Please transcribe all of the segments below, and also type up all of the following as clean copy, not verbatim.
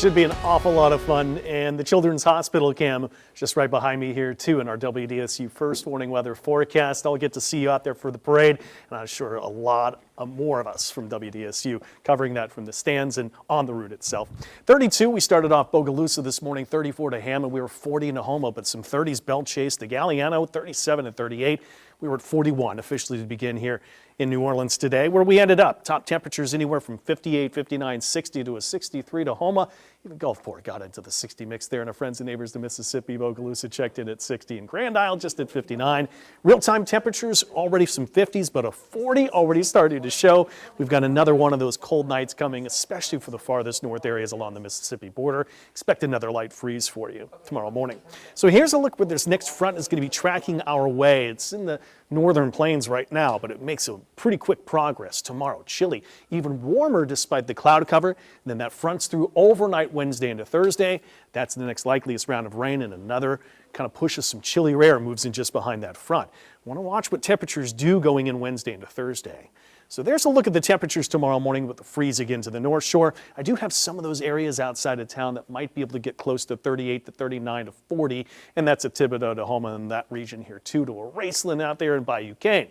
Should be an awful lot of fun, and the Children's Hospital cam just right behind me here too in our WDSU First Warning weather forecast. I'll get to see you out there for the parade, and I'm sure a lot more of us from WDSU covering that from the stands and on the route itself. 32, we started off Bogalusa this morning, 34 to Hammond. We were 40 in Nahoma, but some 30s Belle Chasse to Galliano, 37 and 38. We were at 41 officially to begin here in New Orleans today, where we ended up. Top temperatures anywhere from 58, 59, 60 to a 63 to Houma. Even Gulfport got into the 60 mix there, and our friends and neighbors to Mississippi. Bogalusa checked in at 60, and Grand Isle just at 59. Real-time temperatures already some 50s, but a 40 already starting to show. We've got another one of those cold nights coming, especially for the farthest north areas along the Mississippi border. Expect another light freeze for you tomorrow morning. So here's a look where this next front is going to be tracking our way. It's in the northern plains right now, but it makes a pretty quick progress tomorrow. Chilly, even warmer despite the cloud cover. And then that fronts through overnight Wednesday into Thursday. That's the next likeliest round of rain, and another kind of pushes some chillier air, moves in just behind that front. Want to watch what temperatures do going in Wednesday into Thursday. So there's a look at the temperatures tomorrow morning with the freeze again to the North Shore. I do have some of those areas outside of town that might be able to get close to 38 to 39 to 40, and that's at Thibodaux to Houma in that region here too, to a Raceland out there in Bayou Cane.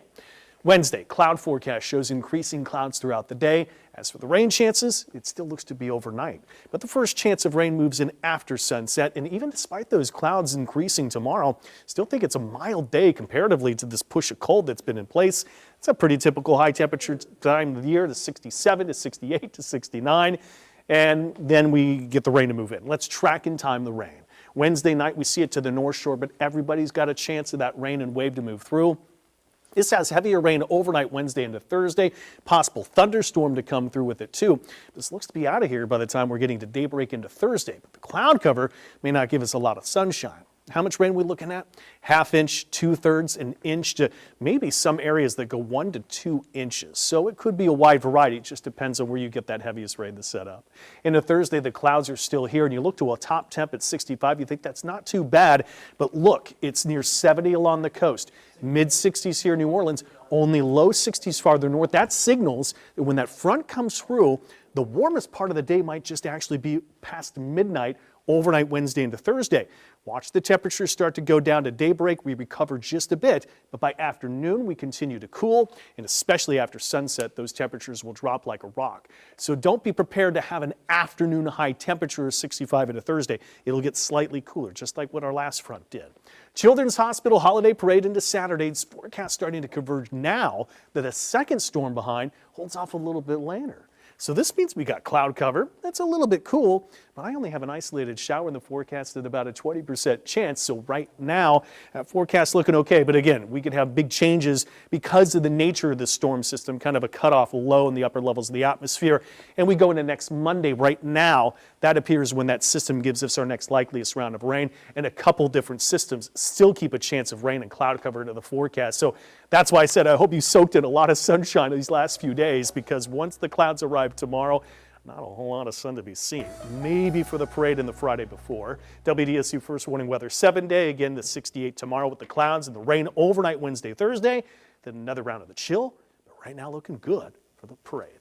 Wednesday, cloud forecast shows increasing clouds throughout the day. As for the rain chances, it still looks to be overnight. But the first chance of rain moves in after sunset, and even despite those clouds increasing tomorrow, still think it's a mild day comparatively to this push of cold that's been in place. It's a pretty typical high temperature time of the year, to 67 to 68 to 69, and then we get the rain to move in. Let's track in time the rain. Wednesday night, we see it to the North Shore, but everybody's got a chance of that rain and wave to move through. This has heavier rain overnight Wednesday into Thursday, possible thunderstorm to come through with it too. This looks to be out of here by the time we're getting to daybreak into Thursday, but the cloud cover may not give us a lot of sunshine. How much rain are we looking at? Half inch, 2/3, an inch to maybe some areas that go 1 to 2 inches. So it could be a wide variety. It just depends on where you get that heaviest rain to set up. Into Thursday, the clouds are still here, and you look to a top temp at 65. You think that's not too bad, but look, it's near 70 along the coast. Mid-60s here in New Orleans, only low 60s farther north. That signals that when that front comes through, the warmest part of the day might just actually be past midnight, overnight Wednesday into Thursday. Watch the temperatures start to go down to daybreak. We recover just a bit, but by afternoon we continue to cool, and especially after sunset, those temperatures will drop like a rock. So don't be prepared to have an afternoon high temperature of 65 into Thursday. It'll get slightly cooler, just like what our last front did. Children's Hospital holiday parade into Saturday. Forecast starting to converge now that a second storm behind holds off a little bit later. So this means we got cloud cover. That's a little bit cool, but I only have an isolated shower in the forecast at about a 20% chance. So right now, that forecast looking okay. But again, we could have big changes because of the nature of the storm system, kind of a cutoff low in the upper levels of the atmosphere. And we go into next Monday. Right now, that appears when that system gives us our next likeliest round of rain. And a couple different systems still keep a chance of rain and cloud cover into the forecast. So that's why I said I hope you soaked in a lot of sunshine these last few days, because once the clouds arrive tomorrow, not a whole lot of sun to be seen. Maybe for the parade and the Friday before. WDSU First Warning weather 7-day, again the 68 tomorrow with the clouds and the rain overnight Wednesday, Thursday. Then another round of the chill, but right now looking good for the parade.